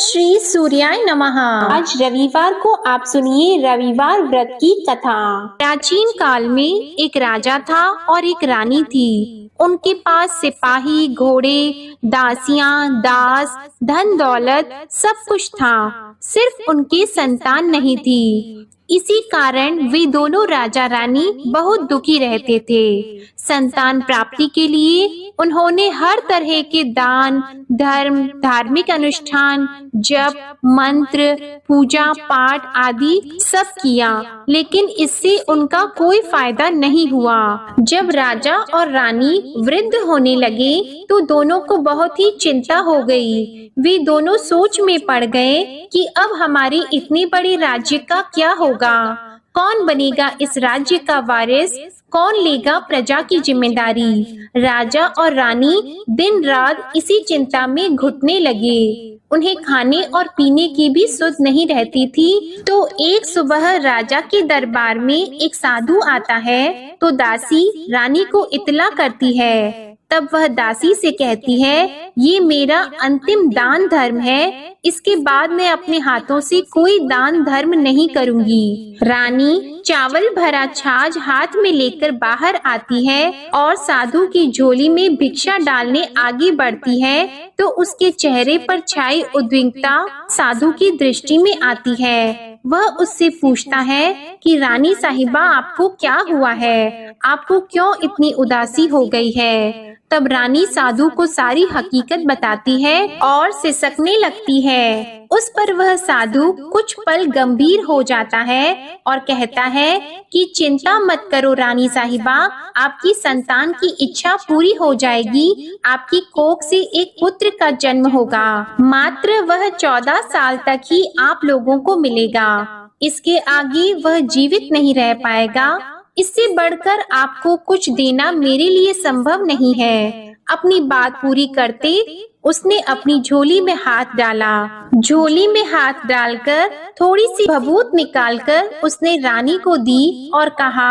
श्री सूर्याय नमः। आज रविवार को आप सुनिए रविवार व्रत की कथा। प्राचीन काल में एक राजा था और एक रानी थी। उनके पास सिपाही, घोड़े, दासियां, दास, धन दौलत सब कुछ था, सिर्फ उनकी संतान नहीं थी। इसी कारण वे दोनों राजा रानी बहुत दुखी रहते थे। संतान प्राप्ति के लिए उन्होंने हर तरह के दान, धर्म, धार्मिक अनुष्ठान, जप, मंत्र, पूजा पाठ आदि सब किया, लेकिन इससे उनका कोई फायदा नहीं हुआ। जब राजा और रानी वृद्ध होने लगे तो दोनों को बहुत ही चिंता हो गई। वे दोनों सोच में पड़ गए कि अब हमारे इतने बड़े राज्य का क्या होगा, कौन बनेगा इस राज्य का वारिस, कौन लेगा प्रजा की जिम्मेदारी। राजा और रानी दिन रात इसी चिंता में घुटने लगे। उन्हें खाने और पीने की भी सुध नहीं रहती थी। तो एक सुबह राजा के दरबार में एक साधु आता है तो दासी रानी को इत्तला करती है। तब वह दासी से कहती है, ये मेरा अंतिम दान धर्म है, इसके बाद मैं अपने हाथों से कोई दान धर्म नहीं करूंगी। रानी चावल भरा छाछ हाथ में लेकर बाहर आती है और साधु की झोली में भिक्षा डालने आगे बढ़ती है तो उसके चेहरे पर छाई उद्विग्नता साधु की दृष्टि में आती है। वह उससे पूछता है कि रानी साहिबा, आपको क्या हुआ है, आपको क्यों इतनी उदासी हो गई है। तब रानी साधु को सारी हकीकत बताती है और सिसकने लगती है। उस पर वह साधु कुछ पल गंभीर हो जाता है और कहता है कि चिंता मत करो रानी साहिबा, आपकी संतान की इच्छा पूरी हो जाएगी, आपकी कोख से एक पुत्र का जन्म होगा। मात्र वह 14 साल तक ही आप लोगों को मिलेगा, इसके आगे वह जीवित नहीं रह पाएगा। इससे बढ़कर आपको कुछ देना मेरे लिए संभव नहीं है। अपनी बात पूरी करते उसने अपनी झोली में हाथ डाला। झोली में हाथ डालकर थोड़ी सी भभूत निकालकर उसने रानी को दी और कहा,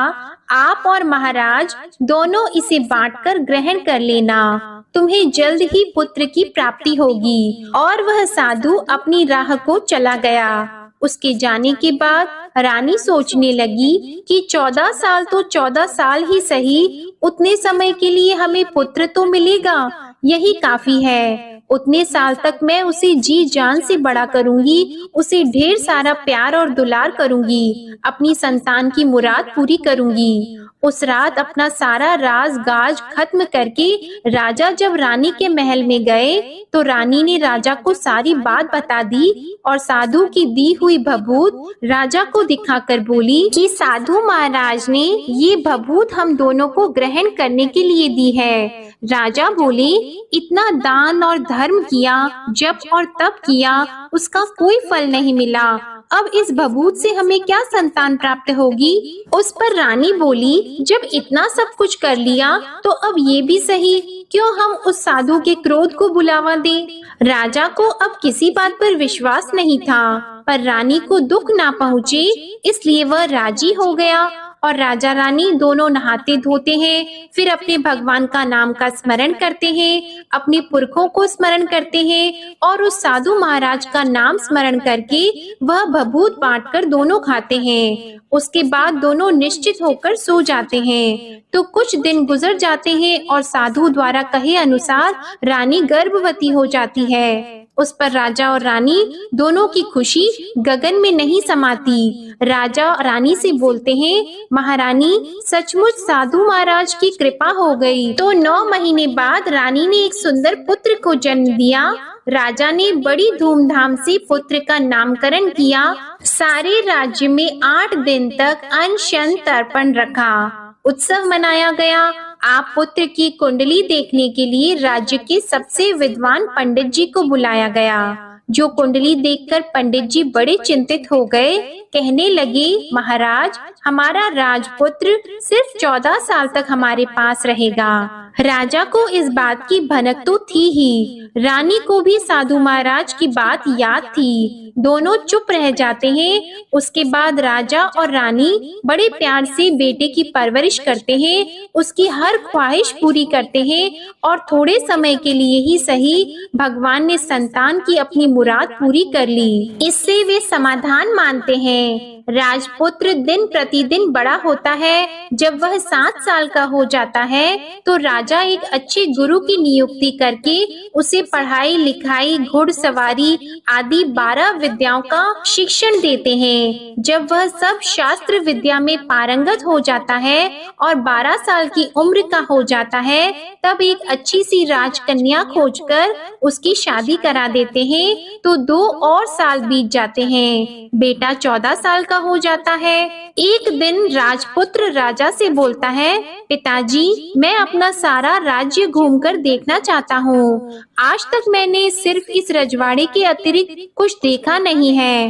आप और महाराज दोनों इसे बांटकर ग्रहण कर लेना, तुम्हें जल्द ही पुत्र की प्राप्ति होगी। और वह साधु अपनी राह को चला गया। उसके जाने के बाद रानी सोचने लगी कि 14 साल तो 14 साल ही सही, उतने समय के लिए हमें पुत्र तो मिलेगा, यही काफी है। उतने साल तक मैं उसे जी जान से बड़ा करूंगी, उसे ढेर सारा प्यार और दुलार करूंगी, अपनी संतान की मुराद पूरी करूंगी। उस रात अपना सारा राज गाज खत्म करके राजा जब रानी के महल में गए तो रानी ने राजा को सारी बात बता दी और साधु की दी हुई भभूत राजा को दिखाकर बोली कि साधु महाराज ने ये भभूत हम दोनों को ग्रहण करने के लिए दी है। राजा बोले, इतना दान और धर्म किया, जप और तप किया, उसका कोई फल नहीं मिला, अब इस भभूत से हमें क्या संतान प्राप्त होगी। उस पर रानी बोली, जब इतना सब कुछ कर लिया तो अब ये भी सही, क्यों हम उस साधु के क्रोध को बुलावा दें। राजा को अब किसी बात पर विश्वास नहीं था, पर रानी को दुख ना पहुँचे इसलिए वह राजी हो गया। और राजा रानी दोनों नहाते धोते हैं, फिर अपने भगवान का नाम का स्मरण करते हैं, अपने पुरखों को स्मरण करते हैं और उस साधु महाराज का नाम स्मरण करके वह भभूत बांटकर दोनों खाते हैं। उसके बाद दोनों निश्चित होकर सो जाते हैं। तो कुछ दिन गुजर जाते हैं और साधु द्वारा कहे अनुसार रानी गर्भवती हो जाती है। उस पर राजा और रानी दोनों की खुशी गगन में नहीं समाती। राजा रानी से बोलते हैं, महारानी सचमुच साधु महाराज की कृपा हो गई। तो 9 महीने बाद रानी ने एक सुंदर पुत्र को जन्म दिया। राजा ने बड़ी धूमधाम से पुत्र का नामकरण किया। सारे राज्य में 8 दिन तक अनशन तर्पण रखा, उत्सव मनाया गया। आप पुत्र की कुंडली देखने के लिए राज्य के सबसे विद्वान पंडित जी को बुलाया गया। जो कुंडली देखकर पंडित जी बड़े चिंतित हो गए, कहने लगे, महाराज हमारा राजपुत्र सिर्फ 14 साल तक हमारे पास रहेगा। राजा को इस बात की भनक तो थी ही, रानी को भी साधु महाराज की बात याद थी। दोनों चुप रह जाते हैं। उसके बाद राजा और रानी बड़े प्यार से बेटे की परवरिश करते हैं, उसकी हर ख्वाहिश पूरी करते हैं और थोड़े समय के लिए ही सही भगवान ने संतान की अपनी मुराद पूरी कर ली। इससे वे समाधान मानते हैं। राजपुत्र दिन प्रतिदिन बड़ा होता है। जब वह 7 साल का हो जाता है तो राजा एक अच्छे गुरु की नियुक्ति करके उसे पढ़ाई लिखाई, घुड़सवारी आदि 12 विद्याओं का शिक्षण देते हैं। जब वह सब शास्त्र विद्या में पारंगत हो जाता है और 12 साल की उम्र का हो जाता है, तब एक अच्छी सी राजकन्या खोजकर उसकी शादी करा देते हैं। तो 2 और साल बीत जाते हैं। बेटा 14 साल का हो जाता है। एक दिन राजपुत्र राजा से बोलता है, पिताजी, मैं अपना सारा राज्य घूमकर देखना चाहता हूँ। आज तक मैंने सिर्फ इस रजवाड़े के अतिरिक्त कुछ देखा नहीं है।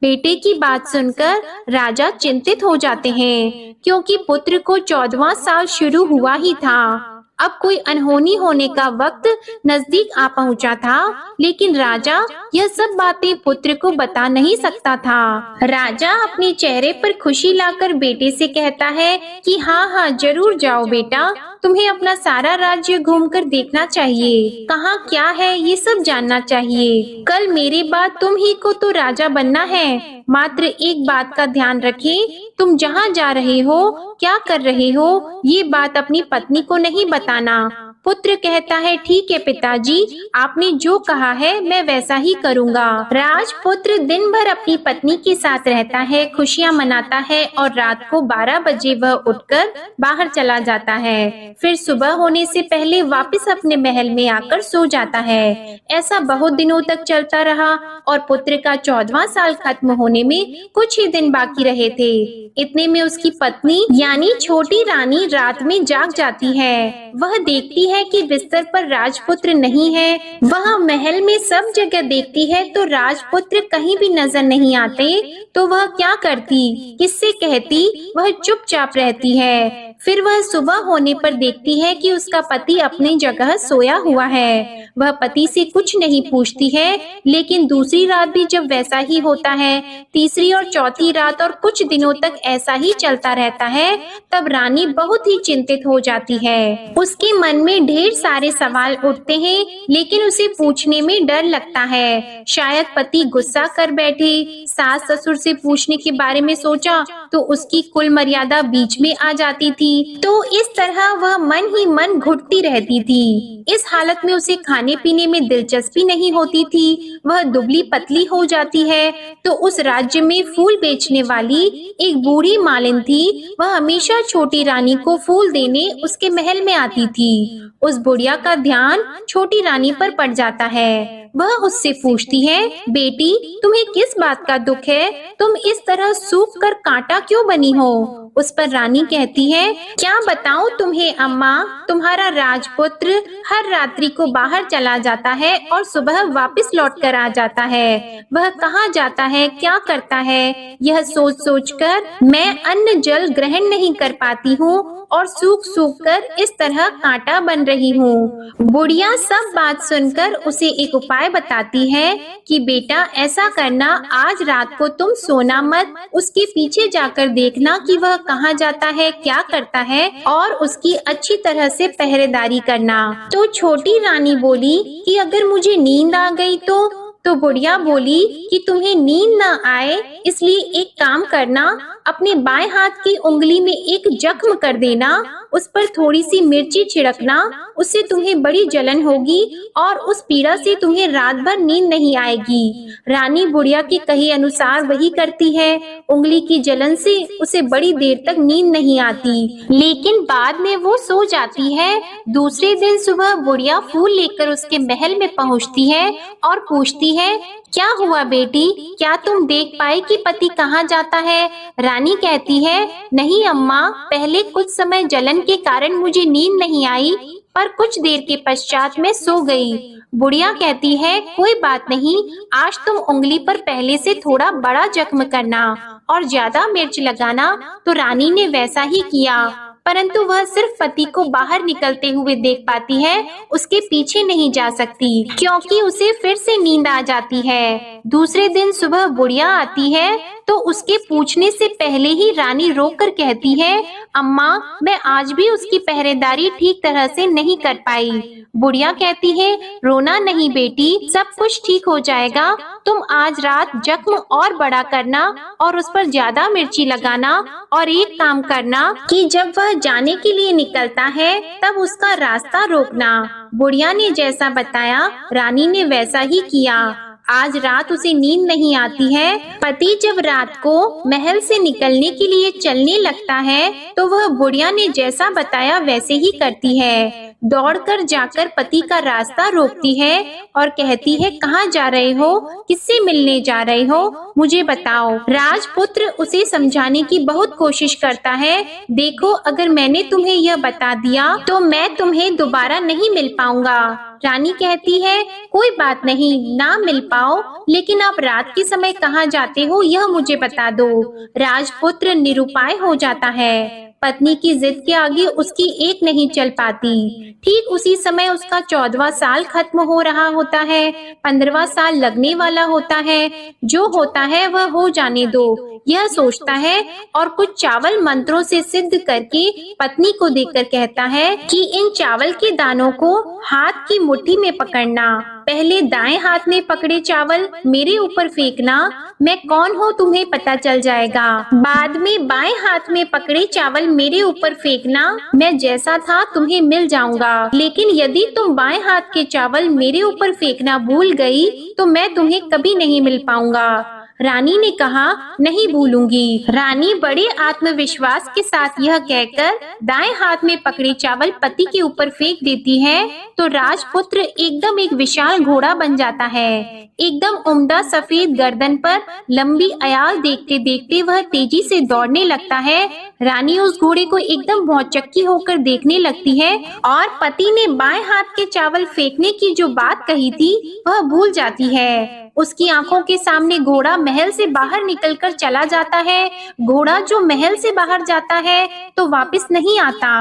बेटे की बात सुनकर राजा चिंतित हो जाते हैं, क्योंकि पुत्र को 14वां साल शुरू हुआ ही था। अब कोई अनहोनी होने का वक्त नजदीक आ पहुंचा था, लेकिन राजा यह सब बातें पुत्र को बता नहीं सकता था। राजा अपने चेहरे पर खुशी लाकर बेटे से कहता है कि हाँ, जरूर जाओ बेटा, तुम्हें अपना सारा राज्य घूमकर देखना चाहिए। कहाँ क्या है ये सब जानना चाहिए। कल मेरे बाद तुम ही को तो राजा बनना है। मात्र एक बात का ध्यान रखें, तुम जहाँ जा रहे हो, क्या कर रहे हो, ये बात अपनी पत्नी को नहीं बताना। पुत्र कहता है, ठीक है पिताजी, आपने जो कहा है मैं वैसा ही करूँगा। राजपुत्र दिन भर अपनी पत्नी के साथ रहता है, खुशियाँ मनाता है और रात को 12 बजे वह उठकर बाहर चला जाता है। फिर सुबह होने से पहले वापस अपने महल में आकर सो जाता है। ऐसा बहुत दिनों तक चलता रहा और पुत्र का 14वां साल खत्म होने में कुछ ही दिन बाकी रहे थे। इतने में उसकी पत्नी यानी छोटी रानी रात में जाग जाती है। वह देखती है कि बिस्तर पर राजपुत्र नहीं है। वह महल में सब जगह देखती है तो राजपुत्र कहीं भी नजर नहीं आते। तो वह क्या करती, किससे कहती? वह चुपचाप रहती है। फिर वह सुबह होने पर देखती है कि उसका पति अपनी जगह सोया हुआ है। वह पति से कुछ नहीं पूछती है, लेकिन दूसरी रात भी जब वैसा ही होता है, तीसरी और चौथी रात और कुछ दिनों तक ऐसा ही चलता रहता है, तब रानी बहुत ही चिंतित हो जाती है। उसके मन में ढेर सारे सवाल उठते हैं, लेकिन उसे पूछने में डर लगता है। शायद पति गुस्सा कर बैठे। सास ससुर से पूछने के बारे में सोचा तो उसकी कुल मर्यादा बीच में आ जाती थी। तो इस तरह वह मन ही मन घुटती रहती थी। इस हालत में उसे खाने पीने में दिलचस्पी नहीं होती थी। वह दुबली पतली हो जाती है। तो उस राज्य में फूल बेचने वाली एक बूढ़ी मालिन थी। वह हमेशा छोटी रानी को फूल देने उसके महल में आती थी। उस बुढ़िया का ध्यान छोटी रानी पर पड़ जाता है। वह उससे पूछती है, बेटी, तुम्हें किस बात का दुख है? तुम इस तरह सूख कर कांटा क्यों बनी हो? उस पर रानी कहती है, क्या बताऊं तुम्हें अम्मा, तुम्हारा राजपुत्र हर रात्रि को बाहर चला जाता है और सुबह वापस लौट कर आ जाता है। वह कहाँ जाता है, क्या करता है, यह सोच सोच कर मैं अन्न जल ग्रहण नहीं कर पाती हूँ और सूख सूख कर इस तरह कांटा बन रही हूँ। बुढ़िया सब बात सुनकर उसे एक उपाय बताती है कि बेटा ऐसा करना, आज रात को तुम सोना मत, उसके पीछे जाकर देखना कि वह कहाँ जाता है, क्या करता है और उसकी अच्छी तरह से पहरेदारी करना। तो छोटी रानी बोली कि अगर मुझे नींद आ गई तो बुढ़िया बोली कि तुम्हें नींद न आए इसलिए एक काम करना, अपने बाएं हाथ की उंगली में एक जख्म कर देना, उस पर थोड़ी सी मिर्ची छिड़कना, उससे तुम्हें बड़ी जलन होगी और उस पीड़ा से तुम्हें रात भर नींद नहीं आएगी। रानी बुढ़िया के कहे अनुसार वही करती है। उंगली की जलन से उसे बड़ी देर तक नींद नहीं आती, लेकिन बाद में वो सो जाती है। दूसरे दिन सुबह बुढ़िया फूल लेकर उसके महल में पहुंचती है और पूछती है, क्या हुआ बेटी, क्या तुम देख पाई कि पति कहाँ जाता है? रानी कहती है, नहीं अम्मा, पहले कुछ समय जलन के कारण मुझे नींद नहीं आई, पर कुछ देर के पश्चात मैं सो गई। बुढ़िया कहती है, कोई बात नहीं, आज तुम उंगली पर पहले से थोड़ा बड़ा जख्म करना और ज्यादा मिर्च लगाना। तो रानी ने वैसा ही किया। परंतु वह सिर्फ पति को बाहर निकलते हुए देख पाती है, उसके पीछे नहीं जा सकती क्योंकि उसे फिर से नींद आ जाती है। दूसरे दिन सुबह बुढ़िया आती है तो उसके पूछने से पहले ही रानी रोककर कहती है, अम्मा, मैं आज भी उसकी पहरेदारी ठीक तरह से नहीं कर पाई। बुढ़िया कहती है, रोना नहीं बेटी, सब कुछ ठीक हो जाएगा। तुम आज रात जख्म और बड़ा करना और उस पर ज्यादा मिर्ची लगाना, और एक काम करना कि जब वह जाने के लिए निकलता है तब उसका रास्ता रोकना। बुढ़िया ने जैसा बताया रानी ने वैसा ही किया। आज रात उसे नींद नहीं आती है। पति जब रात को महल से निकलने के लिए चलने लगता है तो वह बुढ़िया ने जैसा बताया वैसे ही करती है। दौड़कर जाकर पति का रास्ता रोकती है और कहती है, कहाँ जा रहे हो, किससे मिलने जा रहे हो, मुझे बताओ। राजपुत्र उसे समझाने की बहुत कोशिश करता है। देखो, अगर मैंने तुम्हें यह बता दिया तो मैं तुम्हें दोबारा नहीं मिल पाऊंगा। रानी कहती है, कोई बात नहीं, ना मिल पाओ, लेकिन आप रात के समय कहाँ जाते हो यह मुझे बता दो। राजपुत्र निरुपाय हो जाता है। पत्नी की जिद के आगे उसकी एक नहीं चल पाती। ठीक उसी समय उसका 14वां साल खत्म हो रहा होता है, 15वां साल लगने वाला होता है। जो होता है वह हो जाने दो, यह सोचता है और कुछ चावल मंत्रों से सिद्ध करके पत्नी को देकर कहता है कि इन चावल के दानों को हाथ की मुट्ठी में पकड़ना। पहले दाएं हाथ में पकड़े चावल मेरे ऊपर फेंकना, मैं कौन हूँ तुम्हें पता चल जाएगा। बाद में बाएं हाथ में पकड़े चावल मेरे ऊपर फेंकना, मैं जैसा था तुम्हें मिल जाऊंगा। लेकिन यदि तुम बाएं हाथ के चावल मेरे ऊपर फेंकना भूल गई तो मैं तुम्हें कभी नहीं मिल पाऊंगा। रानी ने कहा, नहीं भूलूंगी। रानी बड़े आत्मविश्वास के साथ यह कहकर दाएं हाथ में पकड़े चावल पति के ऊपर फेंक देती है तो राजपुत्र एकदम एक विशाल घोड़ा बन जाता है। एकदम उम्दा सफेद गर्दन पर लंबी अयाल देखते देखते वह तेजी से दौड़ने लगता है। रानी उस घोड़े को एकदम भौचक्की होकर देखने लगती है और पति ने बाएं हाथ के चावल फेंकने की जो बात कही थी वह भूल जाती है। उसकी आंखों के सामने घोड़ा महल से बाहर निकलकर चला जाता है। घोड़ा जो महल से बाहर जाता है तो वापस नहीं आता।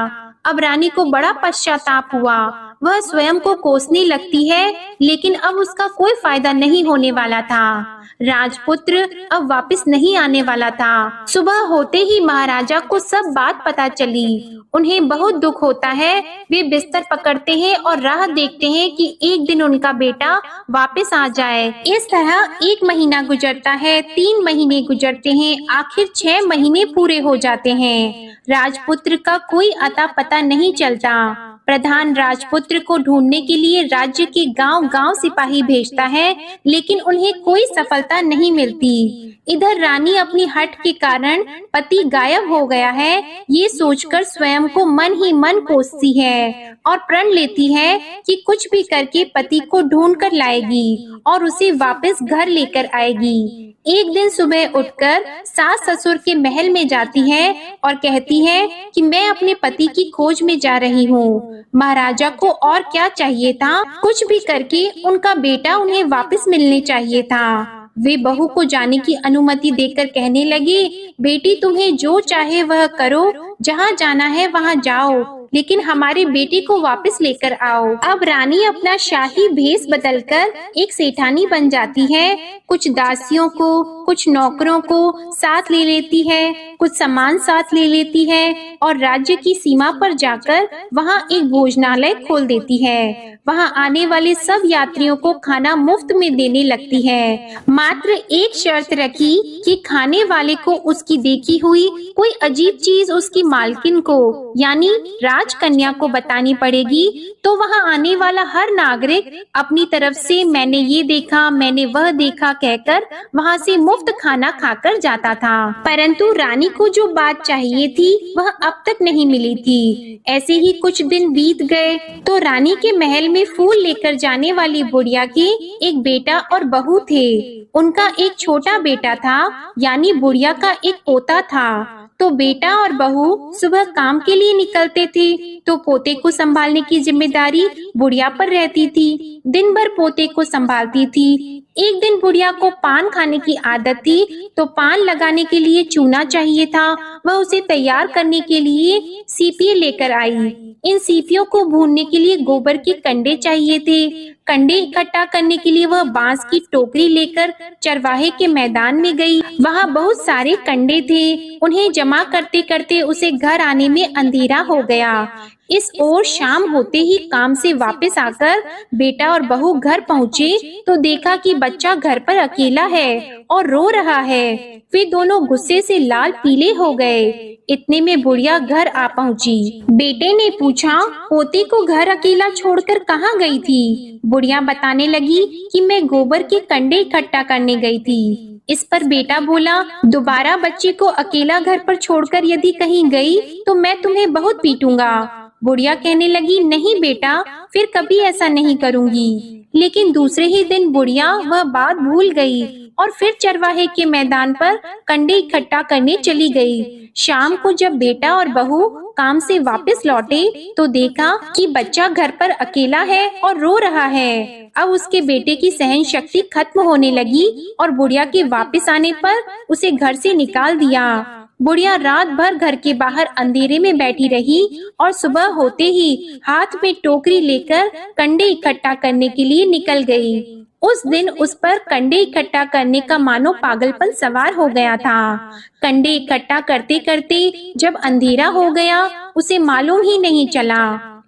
अब रानी को बड़ा पश्चाताप हुआ। वह स्वयं को कोसने लगती है, लेकिन अब उसका कोई फायदा नहीं होने वाला था। राजपुत्र अब वापस नहीं आने वाला था। सुबह होते ही महाराजा को सब बात पता चली। उन्हें बहुत दुख होता है। वे बिस्तर पकड़ते हैं और राह देखते हैं कि एक दिन उनका बेटा वापस आ जाए। इस तरह 1 महीना गुजरता है, 3 महीने गुजरते हैं, आखिर 6 महीने पूरे हो जाते हैं। राजपुत्र का कोई अता पता नहीं चलता। प्रधान राजपुत्र को ढूंढने के लिए राज्य के गांव-गांव सिपाही भेजता है, लेकिन उन्हें कोई सफलता नहीं मिलती। इधर रानी अपनी हठ के कारण पति गायब हो गया है, ये सोचकर स्वयं को मन ही मन कोसती है और प्रण लेती है कि कुछ भी करके पति को ढूंढ कर लाएगी और उसे वापस घर लेकर आएगी। एक दिन सुबह उठकर सास ससुर के महल में जाती है और कहती है कि मैं अपने पति की खोज में जा रही हूँ। महाराजा को और क्या चाहिए था, कुछ भी करके उनका बेटा उन्हें वापस मिलने चाहिए था। वे बहू को जाने की अनुमति देकर कहने लगे, बेटी तुम्हें जो चाहे वह करो, जहाँ जाना है वहाँ जाओ, लेकिन हमारे बेटे को वापस लेकर आओ। अब रानी अपना शाही भेष बदलकर एक सेठानी बन जाती है। कुछ दासियों को, कुछ नौकरों को साथ ले लेती है, कुछ सामान साथ ले लेती है और राज्य की सीमा पर जाकर वहाँ एक भोजनालय खोल देती है। वहाँ आने वाले सब यात्रियों को खाना मुफ्त में देने लगती है। मात्र एक शर्त रखी कि खाने वाले को उसकी देखी हुई कोई अजीब चीज उसकी मालकिन को यानी राजकन्या को बतानी पड़ेगी, तो वहाँ आने वाला हर नागरिक अपनी तरफ से मैंने ये देखा, मैंने वह देखा कहकर वहाँ से मुफ्त खाना खाकर जाता था। परंतु रानी को जो बात चाहिए थी वह अब तक नहीं मिली थी। ऐसे ही कुछ दिन बीत गए तो रानी के महल में फूल लेकर जाने वाली बुढ़िया के एक बेटा और बहू थे। उनका एक छोटा बेटा था, यानी बुढ़िया का एक पोता था। तो बेटा और बहू सुबह काम के लिए निकलते थे, तो पोते को संभालने की जिम्मेदारी बुढ़िया पर रहती थी। दिन भर पोते को संभालती थी। एक दिन बुढ़िया को पान खाने की आदत थी, तो पान लगाने के लिए चूना चाहिए था। वह उसे तैयार करने के लिए सीपी लेकर आई। इन सीपियों को भूनने के लिए गोबर के कंडे चाहिए थे। कंडे इकट्ठा करने के लिए वह बांस की टोकरी लेकर चरवाहे के मैदान में गई। वहाँ बहुत सारे कंडे थे। उन्हें जमा करते करते उसे घर आने में अंधेरा हो गया। इस ओर शाम होते ही काम से वापस आकर बेटा और बहू घर पहुँचे, तो देखा कि बच्चा घर पर अकेला है और रो रहा है। वे दोनों गुस्से से लाल पीले हो गए। इतने में बुढ़िया घर आ पहुंची। बेटे ने पूछा, पोती को घर अकेला छोड़कर कहाँ गई थी? बुढ़िया बताने लगी कि मैं गोबर के कंडे इकट्ठा करने गई थी। इस पर बेटा बोला, दोबारा बच्चे को अकेला घर पर छोड़कर यदि कहीं गई तो मैं तुम्हें बहुत पीटूंगा। बुढ़िया कहने लगी, नहीं बेटा, फिर कभी ऐसा नहीं करूंगी। लेकिन दूसरे ही दिन बुढ़िया वह बात भूल गई और फिर चरवाहे के मैदान पर कंडे इकट्ठा करने चली गई। शाम को जब बेटा और बहू काम से वापस लौटे, तो देखा कि बच्चा घर पर अकेला है और रो रहा है। अब उसके बेटे की सहन शक्ति खत्म होने लगी और बुढ़िया के वापस आने पर उसे घर से निकाल दिया। बुढ़िया रात भर घर के बाहर अंधेरे में बैठी रही और सुबह होते ही हाथ में टोकरी लेकर कंडे इकट्ठा करने के लिए निकल गई। उस दिन उस पर कंडे इकट्ठा करने का मानो पागलपन सवार हो गया था। कंडे इकट्ठा करते करते जब अंधेरा हो गया, उसे मालूम ही नहीं चला।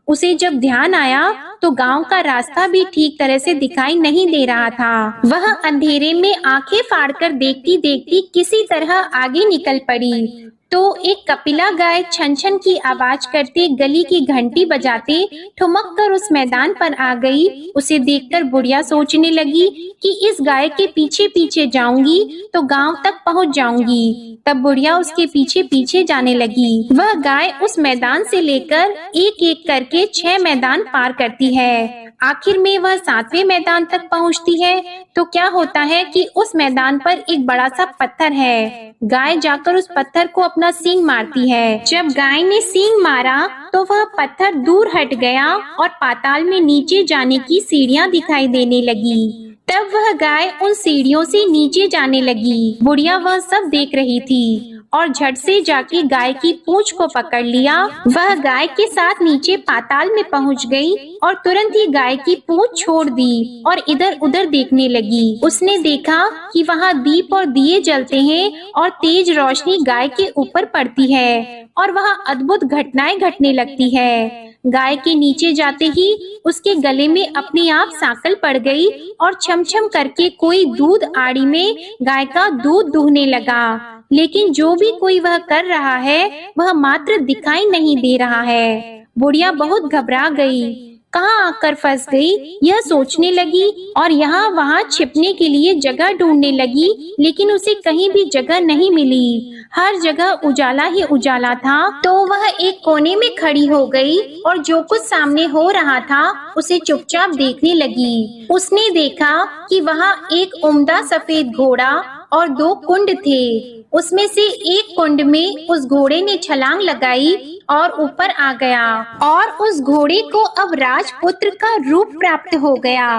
उसे जब ध्यान आया तो गांव का रास्ता भी ठीक तरह से दिखाई नहीं दे रहा था। वह अंधेरे में आंखें फाड़कर देखती देखती किसी तरह आगे निकल पड़ी। तो एक कपिला गाय छन छन की आवाज करते गली की घंटी बजाते ठुमक कर उस मैदान पर आ गई। उसे देखकर बुढ़िया सोचने लगी कि इस गाय के पीछे पीछे जाऊंगी तो गांव तक पहुंच जाऊंगी। तब बुढ़िया उसके पीछे पीछे जाने लगी। वह गाय उस मैदान से लेकर एक एक करके 6 मैदान पार करती है। आखिर में वह 7वें मैदान तक पहुंचती है, तो क्या होता है कि उस मैदान पर एक बड़ा सा पत्थर है। गाय जाकर उस पत्थर को अपना सींग मारती है। जब गाय ने सींग मारा तो वह पत्थर दूर हट गया और पाताल में नीचे जाने की सीढ़ियां दिखाई देने लगी। तब वह गाय उन सीढ़ियों से नीचे जाने लगी। बुढ़िया वह सब देख रही थी और झट से जाके गाय की पूंछ को पकड़ लिया। वह गाय के साथ नीचे पाताल में पहुंच गई और तुरंत ही गाय की पूंछ छोड़ दी और इधर उधर देखने लगी। उसने देखा कि वहाँ दीप और दिए जलते हैं और तेज रोशनी गाय के ऊपर पड़ती है और वहाँ अद्भुत घटनाएं घटने लगती है। गाय के नीचे जाते ही उसके गले में अपने आप सांकल पड़ गई और छम छम करके कोई दूध आड़ी में गाय का दूध दूहने लगा। लेकिन जो भी कोई वह कर रहा है वह मात्र दिखाई नहीं दे रहा है। बुढ़िया बहुत घबरा गई, कहाँ आकर फंस गई यह सोचने लगी और यहाँ वहाँ छिपने के लिए जगह ढूंढने लगी, लेकिन उसे कहीं भी जगह नहीं मिली। हर जगह उजाला ही उजाला था। तो वह एक कोने में खड़ी हो गई और जो कुछ सामने हो रहा था उसे चुपचाप देखने लगी। उसने देखा कि वहाँ एक उम्दा सफेद घोड़ा और 2 कुंड थे। उसमें से एक कुंड में उस घोड़े ने छलांग लगाई और ऊपर आ गया और उस घोड़े को अब राजपुत्र का रूप प्राप्त हो गया।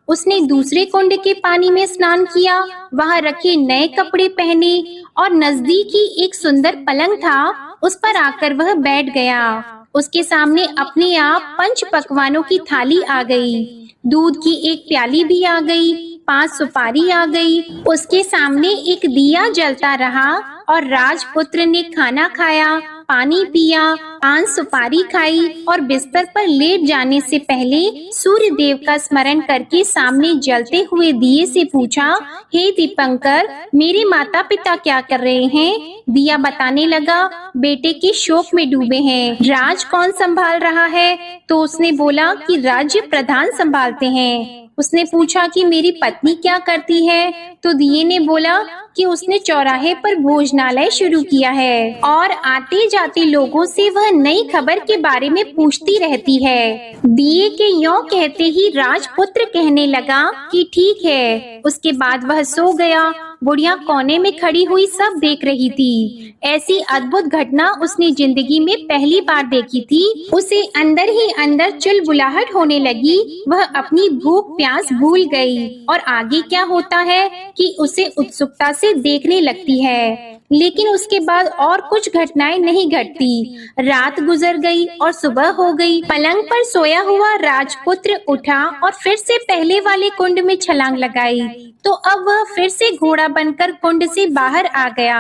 उसने दूसरे कुंड के पानी में स्नान किया, वहाँ रखे नए कपड़े पहने और नजदीक ही एक सुंदर पलंग था, उस पर आकर वह बैठ गया। उसके सामने अपने आप 5 पकवानों की थाली आ गई। दूध की एक प्याली भी आ गई, 5 सुपारी आ गई। उसके सामने एक दिया जलता रहा और राजपुत्र ने खाना खाया, पानी पिया, 5 सुपारी खाई और बिस्तर पर लेट जाने से पहले सूर्य देव का स्मरण करके सामने जलते हुए दिए से पूछा, हे दीपंकर, मेरे माता पिता क्या कर रहे हैं? दिया बताने लगा, बेटे के शोक में डूबे हैं। राज कौन संभाल रहा है? तो उसने बोला कि राज्य प्रधान संभालते हैं। उसने पूछा कि मेरी पत्नी क्या करती है? तो दिए ने बोला कि उसने चौराहे पर भोजनालय शुरू किया है और आते जाते लोगों से वह नई खबर के बारे में पूछती रहती है। दिए के यों कहते ही राजपुत्र कहने लगा कि ठीक है। उसके बाद वह सो गया। बुढ़िया कोने में खड़ी हुई सब देख रही थी। ऐसी अद्भुत घटना उसने जिंदगी में पहली बार देखी थी। उसे अंदर ही अंदर चुलबुलाहट होने लगी। वह अपनी भूख प्यास भूल गई और आगे क्या होता है कि उसे उत्सुकता से देखने लगती है। लेकिन उसके बाद और कुछ घटनाएं नहीं घटती। रात गुजर गई और सुबह हो गई। पलंग पर सोया हुआ राजपुत्र उठा और फिर से पहले वाले कुंड में छलांग लगाई। तो अब वह फिर से घोड़ा बनकर कुंड से बाहर आ गया।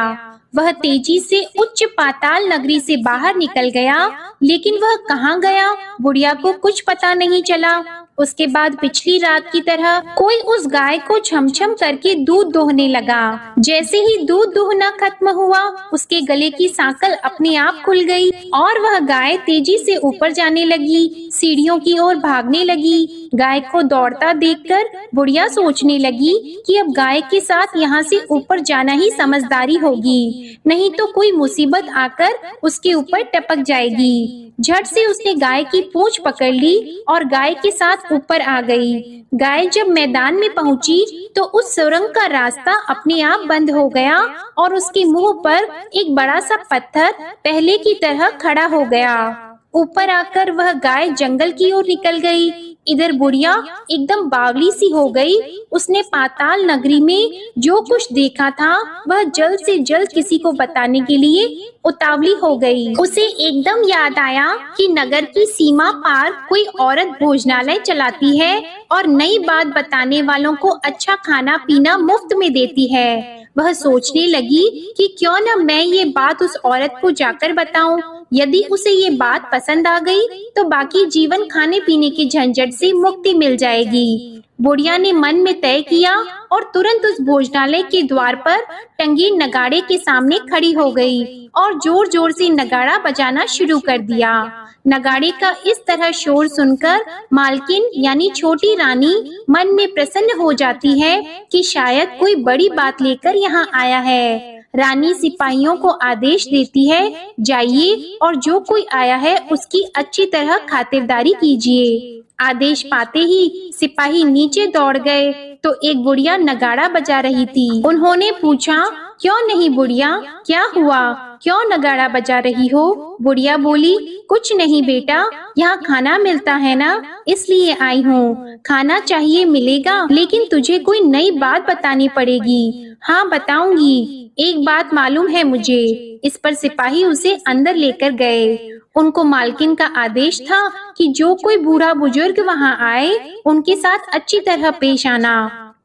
वह तेजी से उच्च पाताल नगरी से बाहर निकल गया, लेकिन वह कहाँ गया बुढ़िया को कुछ पता नहीं चला। उसके बाद पिछली रात की तरह कोई उस गाय को छमछम करके दूध दोहने लगा। जैसे ही दूध दोहना खत्म हुआ, उसके गले की सांकल अपने आप खुल गई और वह गाय तेजी से ऊपर जाने लगी, सीढ़ियों की ओर भागने लगी। गाय को दौड़ता देखकर बुढ़िया सोचने लगी कि अब गाय के साथ यहाँ से ऊपर जाना ही समझदारी होगी, नहीं तो कोई मुसीबत आकर उसके ऊपर टपक जाएगी। झट से उसने गाय की पूंछ पकड़ ली और गाय के साथ ऊपर आ गई। गाय जब मैदान में पहुंची तो उस सुरंग का रास्ता अपने आप बंद हो गया और उसके मुंह पर एक बड़ा सा पत्थर पहले की तरह खड़ा हो गया। ऊपर आकर वह गाय जंगल की ओर निकल गई। इधर बुढ़िया एकदम बावली सी हो गई। उसने पाताल नगरी में जो कुछ देखा था वह जल्द से जल्द किसी को बताने के लिए उतावली हो गई। उसे एकदम याद आया कि नगर की सीमा पार कोई औरत भोजनालय चलाती है और नई बात बताने वालों को अच्छा खाना पीना मुफ्त में देती है। वह सोचने लगी कि क्यों न मैं ये बात उस औरत को जाकर बताऊं। यदि उसे ये बात पसंद आ गई तो बाकी जीवन खाने पीने की झंझट से मुक्ति मिल जाएगी। बुढ़िया ने मन में तय किया और तुरंत उस भोजनालय के द्वार पर टंगे नगाड़े के सामने खड़ी हो गई और जोर जोर से नगाड़ा बजाना शुरू कर दिया। नगाड़े का इस तरह शोर सुनकर मालकिन यानी छोटी रानी मन में प्रसन्न हो जाती है कि शायद कोई बड़ी बात लेकर यहाँ आया है। रानी सिपाहियों को आदेश देती है, जाइए और जो कोई आया है उसकी अच्छी तरह खातिरदारी कीजिए। आदेश पाते ही सिपाही नीचे दौड़ गए तो एक बुढ़िया नगाड़ा बजा रही थी। उन्होंने पूछा, क्यों नहीं बुढ़िया, क्या हुआ, क्यों नगाड़ा बजा रही हो? बुढ़िया बोली, कुछ नहीं बेटा, यहाँ खाना मिलता है ना, इसलिए आई हूँ। खाना चाहिए मिलेगा, लेकिन तुझे कोई नई बात बतानी पड़ेगी। हाँ बताऊंगी, एक बात मालूम है मुझे। इस पर सिपाही उसे अंदर लेकर गए। उनको मालकिन का आदेश था कि जो कोई बूढ़ा बुजुर्ग वहाँ आए उनके साथ अच्छी तरह पेश आना,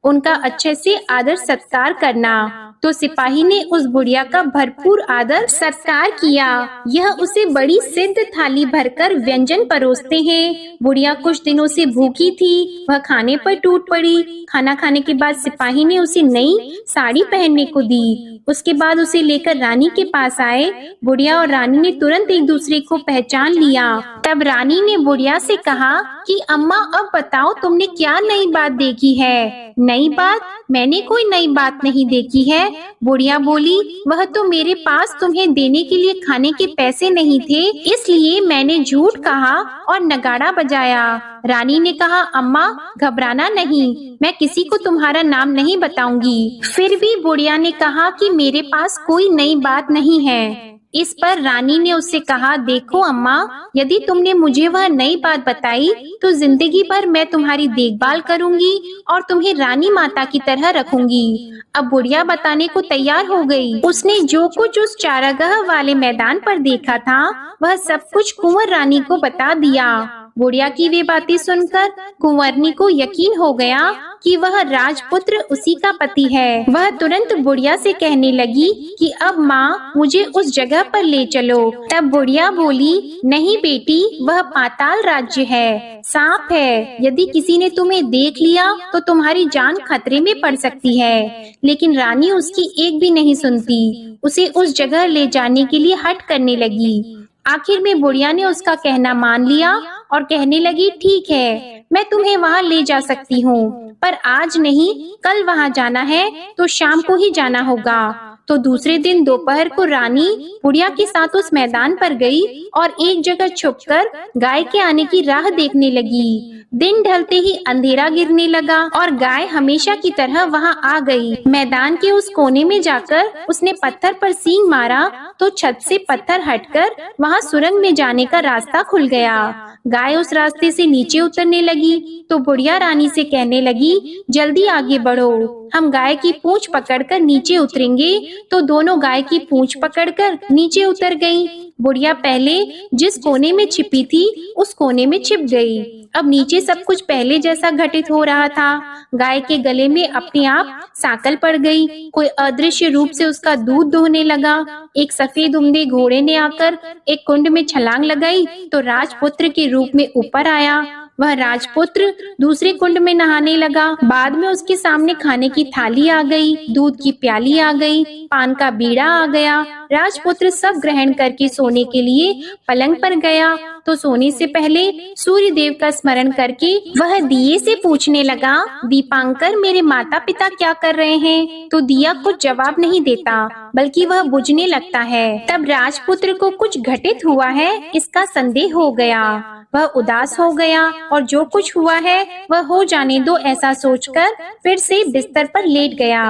उनका अच्छे से आदर सत्कार करना। तो सिपाही ने उस बुढ़िया का भरपूर आदर सत्कार किया। यह उसे बड़ी सिद्ध थाली भरकर व्यंजन परोसते हैं। बुढ़िया कुछ दिनों से भूखी थी, वह खाने पर टूट पड़ी। खाना खाने के बाद सिपाही ने उसे नई साड़ी पहनने को दी। उसके बाद उसे लेकर रानी के पास आए। बुढ़िया और रानी ने तुरंत एक दूसरे को पहचान लिया। तब रानी ने बुढ़िया से कहा कि अम्मा अब बताओ तुमने क्या नई बात देखी है? नई बात? मैंने कोई नई बात नहीं देखी है। बुढ़िया बोली, वह तो मेरे पास तुम्हें देने के लिए खाने के पैसे नहीं थे, इसलिए मैंने झूठ कहा और नगाड़ा बजाया। रानी ने कहा, अम्मा घबराना नहीं, मैं किसी को तुम्हारा नाम नहीं बताऊंगी। फिर भी बुढ़िया ने कहा कि मेरे पास कोई नई बात नहीं है। इस पर रानी ने उससे कहा, देखो अम्मा, यदि तुमने मुझे वह नई बात बताई तो जिंदगी भर मैं तुम्हारी देखभाल करूंगी और तुम्हें रानी माता की तरह रखूंगी। अब बुढ़िया बताने को तैयार हो गई। उसने जो कुछ उस चारागाह वाले मैदान पर देखा था वह सब कुछ कुंवर रानी को बता दिया। बुढ़िया की वे बातें सुनकर कुंवरनी को यकीन हो गया कि वह राजपुत्र उसी का पति है। वह तुरंत बुढ़िया से कहने लगी कि अब माँ मुझे उस जगह पर ले चलो। तब बुढ़िया बोली, नहीं बेटी, वह पाताल राज्य है, सांप है। यदि किसी ने तुम्हें देख लिया तो तुम्हारी जान खतरे में पड़ सकती है। लेकिन रानी उसकी एक भी नहीं सुनती, उसे उस जगह ले जाने के लिए हठ करने लगी। आखिर में बुढ़िया ने उसका कहना मान लिया और कहने लगी, ठीक है, मैं तुम्हें वहाँ ले जा सकती हूँ, पर आज नहीं, कल वहाँ जाना है तो शाम को ही जाना होगा। तो दूसरे दिन दोपहर को रानी बुढ़िया के साथ उस मैदान पर गई और एक जगह छुपकर गाय के आने की राह देखने लगी। दिन ढलते ही अंधेरा गिरने लगा और गाय हमेशा की तरह वहां आ गई। मैदान के उस कोने में जाकर उसने पत्थर पर सींग मारा तो छत से पत्थर हटकर वहां सुरंग में जाने का रास्ता खुल गया। गाय उस रास्ते से नीचे उतरने लगी तो बुढ़िया रानी से कहने लगी, जल्दी आगे बढ़ो, हम गाय की पूंछ पकड़कर नीचे उतरेंगे। तो दोनों गाय की पूंछ पकड़कर नीचे उतर गईं। बुढ़िया पहले जिस कोने में छिपी थी उस कोने में छिप गई। अब नीचे सब कुछ पहले जैसा घटित हो रहा था। गाय के गले में अपने आप सांकल पड़ गई। कोई अदृश्य रूप से उसका दूध दोहने लगा। एक सफेद उम्दे घोड़े ने आकर एक कुंड में छलांग लगाई तो राजपुत्र के रूप में ऊपर आया। वह राजपुत्र दूसरे कुंड में नहाने लगा। बाद में उसके सामने खाने की थाली आ गई, दूध की प्याली आ गई, पान का बीड़ा आ गया। राजपुत्र सब ग्रहण करके सोने के लिए पलंग पर गया तो सोने से पहले सूर्य देव का स्मरण करके वह दिए से पूछने लगा, दीपांकर, मेरे माता पिता क्या कर रहे हैं? तो दिया कुछ जवाब नहीं देता, बल्कि वह बुझने लगता है। तब राजपुत्र को कुछ घटित हुआ है इसका संदेह हो गया। वह उदास हो गया और जो कुछ हुआ है वह हो जाने दो ऐसा सोचकर फिर से बिस्तर पर लेट गया।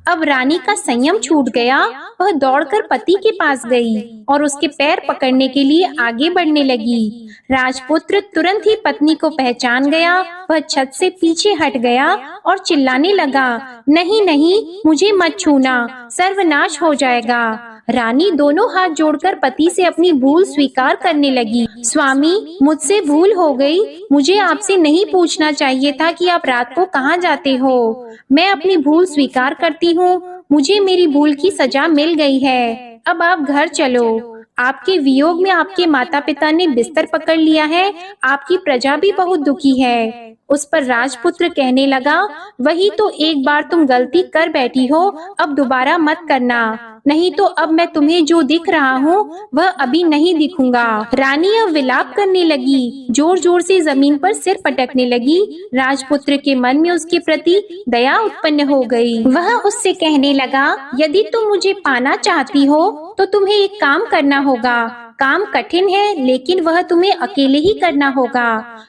अब रानी का संयम छूट गया। वह दौड़कर पति के पास गई और उसके पैर पकड़ने के लिए आगे बढ़ने लगी। राजपुत्र तुरंत ही पत्नी को पहचान गया। वह छत से पीछे हट गया और चिल्लाने लगा, नहीं नहीं, मुझे मत छूना, सर्वनाश हो जाएगा। रानी दोनों हाथ जोड़कर पति से अपनी भूल स्वीकार करने लगी। स्वामी, मुझसे भूल हो गई। मुझे आपसे नहीं पूछना चाहिए था कि आप रात को कहाँ जाते हो। मैं अपनी भूल स्वीकार करती हूँ। मुझे मेरी भूल की सजा मिल गई है। अब आप घर चलो। आपके वियोग में आपके माता पिता ने बिस्तर पकड़ लिया है। आपकी प्रजा भी बहुत दुखी है। उस पर राजपुत्र कहने लगा, वही तो एक बार तुम गलती कर बैठी हो, अब दोबारा मत करना, नहीं तो अब मैं तुम्हें जो दिख रहा हूँ वह अभी नहीं दिखूंगा। रानी अब विलाप करने लगी, जोर जोर से जमीन पर सिर पटकने लगी। राजपुत्र के मन में उसके प्रति दया उत्पन्न हो गई। वह उससे कहने लगा, यदि तुम मुझे पाना चाहती हो तो तुम्हें एक काम करना होगा। काम कठिन है लेकिन वह तुम्हें अकेले ही करना होगा।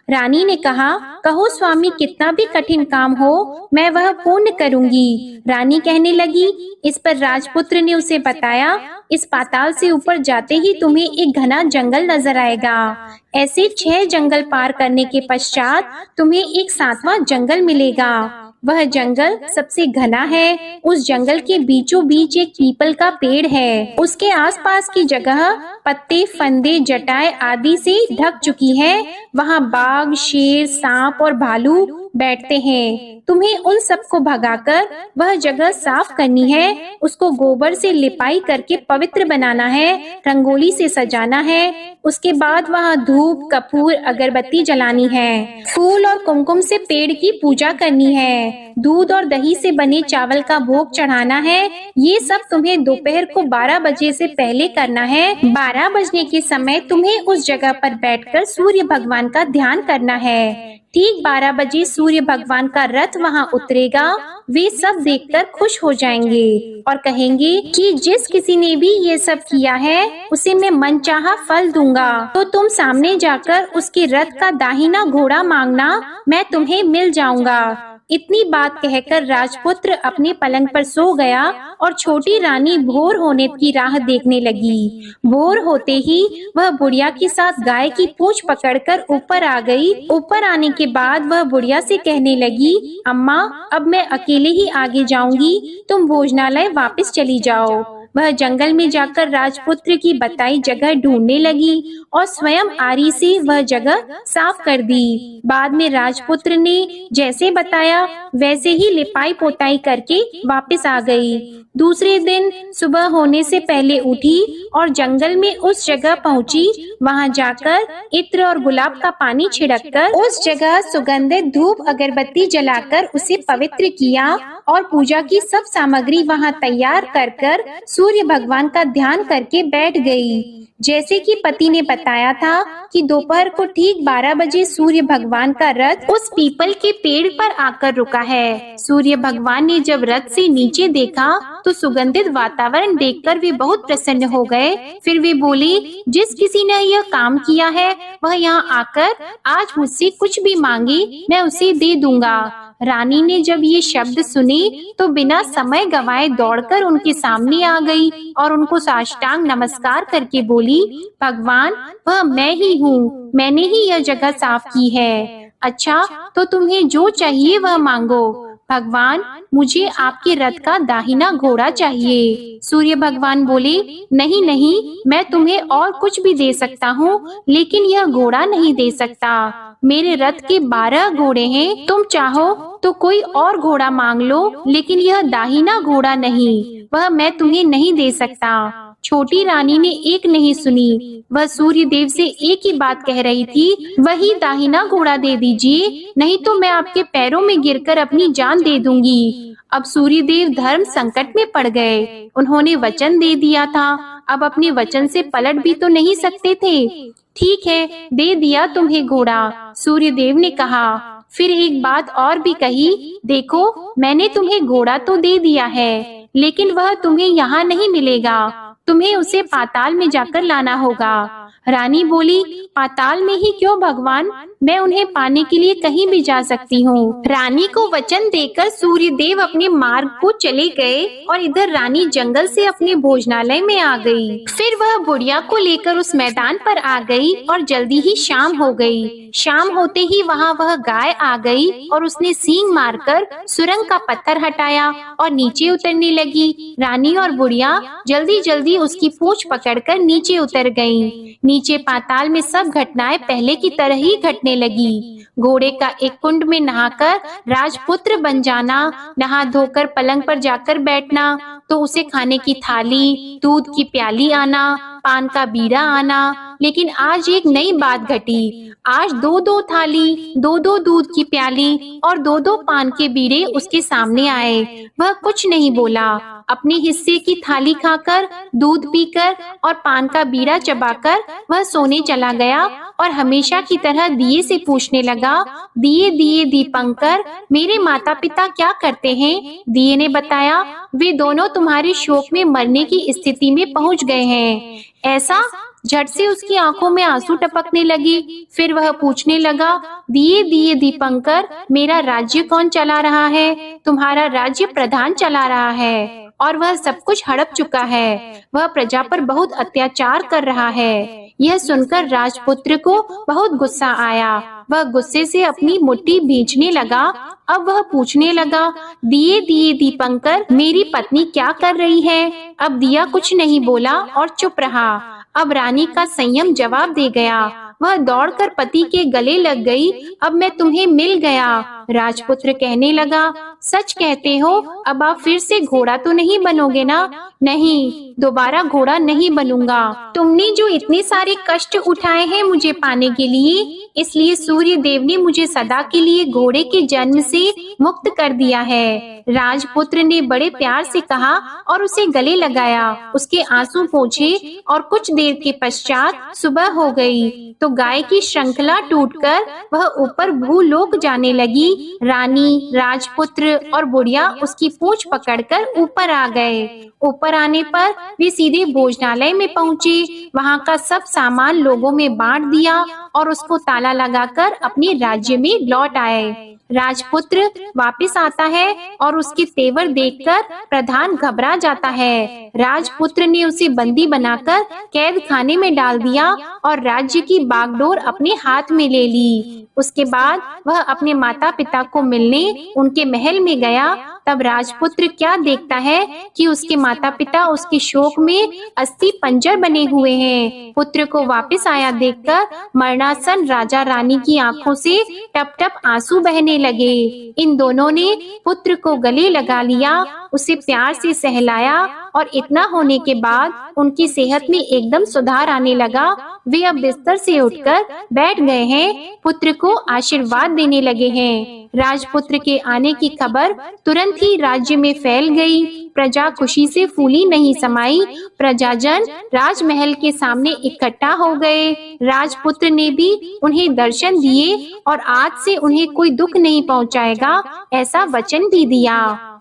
रानी ने कहा, कहो स्वामी, कितना भी कठिन काम हो मैं वह पूर्ण करूंगी। रानी कहने लगी। इस पर राजपुत्र ने उसे बताया, इस पाताल से ऊपर जाते ही तुम्हें एक घना जंगल नजर आएगा। ऐसे 6 जंगल पार करने के पश्चात तुम्हें एक 7वां जंगल मिलेगा। वह जंगल सबसे घना है। उस जंगल के बीचों बीच एक पीपल का पेड़ है। उसके आसपास की जगह पत्ते, फंदे, जटाएं आदि से ढक चुकी है। वहाँ बाघ, शेर, सांप और भालू बैठते हैं। तुम्हें उन सबको भगाकर वह जगह साफ करनी है। उसको गोबर से लिपाई करके पवित्र बनाना है, रंगोली से सजाना है। उसके बाद वहाँ धूप, कपूर, अगरबत्ती जलानी है। फूल और कुमकुम से पेड़ की पूजा करनी है। दूध और दही से बने चावल का भोग चढ़ाना है। ये सब तुम्हें दोपहर को 12 बजे से पहले करना है। 12 बजने के समय तुम्हें उस जगह पर बैठकर सूर्य भगवान का ध्यान करना है। ठीक 12 बजे सूर्य भगवान का रथ वहाँ उतरेगा। वे सब देखकर खुश हो जाएंगे और कहेंगे कि जिस किसी ने भी ये सब किया है उसे मैं मनचाहा फल दूंगा। तो तुम सामने जाकर उसके रथ का दाहिना घोड़ा मांगना, मैं तुम्हें मिल जाऊंगा। इतनी बात कहकर राजपुत्र अपने पलंग पर सो गया और छोटी रानी भोर होने की राह देखने लगी। भोर होते ही वह बुढ़िया के साथ गाय की पूंछ पकड़कर ऊपर आ गई। ऊपर आने के बाद वह बुढ़िया से कहने लगी, अम्मा, अब मैं अकेले ही आगे जाऊंगी, तुम भोजनालय वापस चली जाओ। वह जंगल में जाकर राजपुत्र की बताई जगह ढूंढने लगी और स्वयं आरी से वह जगह साफ कर दी। बाद में राजपुत्र ने जैसे बताया वैसे ही लिपाई पोताई करके वापस आ गई। दूसरे दिन सुबह होने से पहले उठी और जंगल में उस जगह पहुंची। वहां जाकर इत्र और गुलाब का पानी छिड़ककर उस जगह सुगंधित धूप अगरबत्ती जलाकर उसे पवित्र किया और पूजा की सब सामग्री वहां तैयार कर सूर्य भगवान का ध्यान करके बैठ गई। जैसे कि पति ने बताया था कि दोपहर को ठीक 12 बजे सूर्य भगवान का रथ उस पीपल के पेड़ पर आकर रुका है। सूर्य भगवान ने जब रथ से नीचे देखा तो सुगंधित वातावरण देखकर वे बहुत प्रसन्न हो गए। फिर वे बोले, जिस किसी ने यह काम किया है वह यहाँ आकर आज मुझसे कुछ भी मांगे मैं उसे दे दूंगा। रानी ने जब ये शब्द सुने तो बिना समय गंवाए दौड़कर उनके सामने आ गई और उनको साष्टांग नमस्कार करके बोली, भगवान वह मैं ही हूँ, मैंने ही यह जगह साफ की है। अच्छा, तो तुम्हें जो चाहिए वह मांगो। भगवान, मुझे आपके रथ का दाहिना घोड़ा चाहिए। सूर्य भगवान बोले, नहीं नहीं, मैं तुम्हें और कुछ भी दे सकता हूँ, लेकिन यह घोड़ा नहीं दे सकता। मेरे रथ के 12 घोड़े हैं, तुम चाहो तो कोई और घोड़ा मांग लो, लेकिन यह दाहिना घोड़ा नहीं, वह मैं तुम्हें नहीं दे सकता। छोटी रानी ने एक नहीं सुनी, वह सूर्य देव से एक ही बात कह रही थी, वही दाहिना घोड़ा दे दीजिए, नहीं तो मैं आपके पैरों में गिरकर अपनी जान दे दूंगी। अब सूर्य देव धर्म संकट में पड़ गए। उन्होंने वचन दे दिया था, अब अपने वचन से पलट भी तो नहीं सकते थे। ठीक है, दे दिया तुम्हें घोड़ा, सूर्य देव ने कहा। फिर एक बात और भी कही, देखो मैंने तुम्हें घोड़ा तो दे दिया है, लेकिन वह तुम्हें यहाँ नहीं मिलेगा, तुम्हें उसे पाताल में जाकर लाना होगा। रानी बोली, पाताल में ही क्यों भगवान, मैं उन्हें पाने के लिए कहीं भी जा सकती हूँ। रानी को वचन देकर सूर्य देव अपने मार्ग को चले गए और इधर रानी जंगल से अपने भोजनालय में आ गई। फिर वह बुढ़िया को लेकर उस मैदान पर आ गई और जल्दी ही शाम हो गई। शाम होते ही वहाँ वह गाय आ गई और उसने सींग मारकर सुरंग का पत्थर हटाया और नीचे उतरने लगी। रानी और बुढ़िया जल्दी जल्दी उसकी पूंछ पकड़कर नीचे उतर गईं। नीचे पाताल में सब घटनाएं पहले की तरह ही घटने लगी। घोड़े का एक कुंड में नहाकर राजपुत्र बन जाना, नहा धोकर पलंग पर जाकर बैठना, तो उसे खाने की थाली, दूध की प्याली आना, पान का बीड़ा आना। लेकिन आज एक नई बात घटी। आज 2-2 थाली, 2-2 दूध की प्याली और 2-2 पान के बीड़े उसके सामने आए। वह कुछ नहीं बोला। अपने हिस्से की थाली खाकर, दूध पीकर और पान का बीड़ा चबाकर वह सोने चला गया और हमेशा की तरह दिए से पूछने लगा, दिए दिए दीपंकर, मेरे माता पिता क्या करते हैं? दिए ने बताया, वे दोनों तुम्हारे शोक में मरने की स्थिति में पहुंच गए हैं। ऐसा? झट से उसकी आंखों में आंसू टपकने लगे। फिर वह पूछने लगा, दिए दिए दीपंकर, मेरा राज्य कौन चला रहा है? तुम्हारा राज्य प्रधान चला रहा है और वह सब कुछ हड़प चुका है। वह प्रजा पर बहुत अत्याचार कर रहा है। यह सुनकर राजपुत्र को बहुत गुस्सा आया। वह गुस्से से अपनी मुट्ठी भींचने लगा। अब वह पूछने लगा, दिए दिए दीपंकर, मेरी पत्नी क्या कर रही है? अब दिया कुछ नहीं बोला और चुप रहा। अब रानी का संयम जवाब दे गया। वह दौड़कर पति के गले लग गई। अब मैं तुम्हें मिल गया। राजपुत्र कहने लगा, सच कहते हो? अब आप फिर से घोड़ा तो नहीं बनोगे ना? नहीं, दोबारा घोड़ा नहीं बनूंगा। तुमने जो इतने सारे कष्ट उठाए हैं मुझे पाने के लिए, इसलिए सूर्य देव ने मुझे सदा के लिए घोड़े के जन्म से मुक्त कर दिया है। राजपुत्र ने बड़े प्यार से कहा और उसे गले लगाया। उसके आंसू पोंछे और कुछ देर के पश्चात सुबह हो गई तो गाय की श्रृंखला टूटकर वह ऊपर भूलोक जाने लगी। रानी, राजपुत्र और बुढ़िया उसकी पूंछ पकड़कर ऊपर आ गए। ऊपर आने पर वे सीधे भोजनालय में पहुँचे। वहाँ का सब सामान लोगों में बांट दिया और उसको ताला लगाकर अपने राज्य में लौट आए। राजपुत्र वापस आता है और उसके तेवर देखकर प्रधान घबरा जाता है। राजपुत्र ने उसे बंदी बनाकर कैद खाने में डाल दिया और राज्य की बागडोर अपने हाथ में ले ली। उसके बाद वह अपने माता पिता को मिलने उनके महल में गया। तब राजपुत्र क्या देखता है कि उसके माता पिता उसके शोक में अस्थि पंजर बने हुए हैं। पुत्र को वापस आया देखकर मरणासन राजा रानी की आंखों से टप टप आंसू बहने लगे। इन दोनों ने पुत्र को गले लगा लिया, उसे प्यार से सहलाया और इतना होने के बाद उनकी सेहत में एकदम सुधार आने लगा। वे अब बिस्तर से उठकर बैठ गए हैं, पुत्र को आशीर्वाद देने लगे हैं। राजपुत्र के आने की खबर तुरंत ही राज्य में फैल गई। प्रजा खुशी से फूली नहीं समाई। प्रजाजन राजमहल के सामने इकट्ठा हो गए। राजपुत्र ने भी उन्हें दर्शन दिए और आज से उन्हें कोई दुख नहीं पहुंचाएगा, ऐसा वचन भी दिया।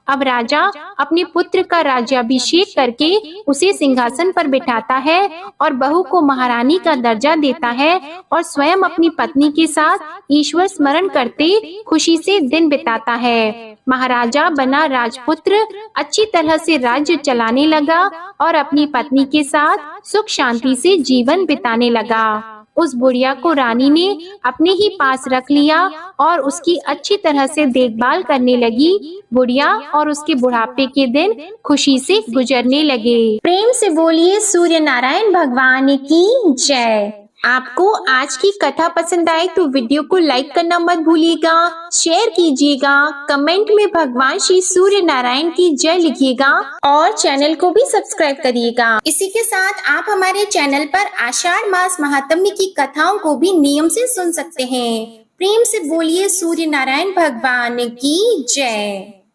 अब राजा अपने पुत्र का राज्याभिषेक करके उसे सिंहासन पर बिठाता है और बहू को महारानी का दर्जा देता है और स्वयं अपनी पत्नी के साथ ईश्वर स्मरण करते खुशी से दिन बिताता है। महाराजा बना राजपुत्र अच्छी तरह से राज्य चलाने लगा और अपनी पत्नी के साथ सुख शांति से जीवन बिताने लगा। उस बुढ़िया को रानी ने अपने ही पास रख लिया और उसकी अच्छी तरह से देखभाल करने लगी। बुढ़िया और उसके बुढ़ापे के दिन खुशी से गुजरने लगे। प्रेम से बोलिए सूर्य नारायण भगवान की जय। आपको आज की कथा पसंद आए तो वीडियो को लाइक करना मत भूलिएगा, शेयर कीजिएगा, कमेंट में भगवान श्री सूर्य नारायण की जय लिखिएगा और चैनल को भी सब्सक्राइब करिएगा। इसी के साथ आप हमारे चैनल पर आषाढ़ मास महात्म्य की कथाओं को भी नियम से सुन सकते हैं। प्रेम से बोलिए सूर्य नारायण भगवान की जय।